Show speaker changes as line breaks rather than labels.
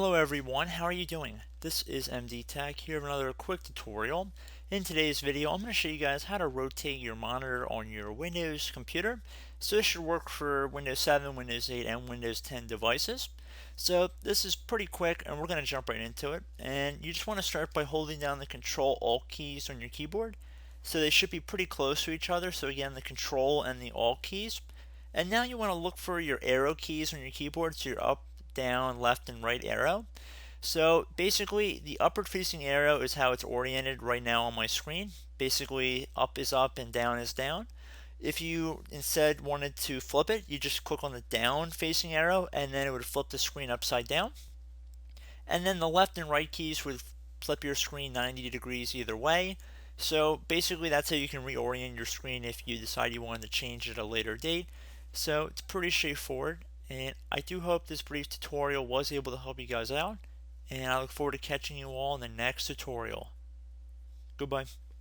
Hello everyone, how are you doing? This is MD Tech here with another quick tutorial. In today's video, I'm going to show you guys how to rotate your monitor on your Windows computer. So this should work for Windows 7, Windows 8, and Windows 10 devices. So this is pretty quick and we're going to jump right into it. And you just want to start by holding down the Control Alt keys on your keyboard. So they should be pretty close to each other. So again, the Control and the Alt keys. And now you want to look for your arrow keys on your keyboard, so your up, down, left, and right arrow. So basically, the upward facing arrow is how it's oriented right now on my screen. Basically, up is up and down is down. If you instead wanted to flip it, you just click on the down facing arrow and then it would flip the screen upside down. And then the left and right keys would flip your screen 90 degrees either way. So basically that's how you can reorient your screen if you decide you wanted to change it at a later date. So it's pretty straightforward, and I do hope this brief tutorial was able to help you guys out, and I look forward to catching you all in the next tutorial. Goodbye.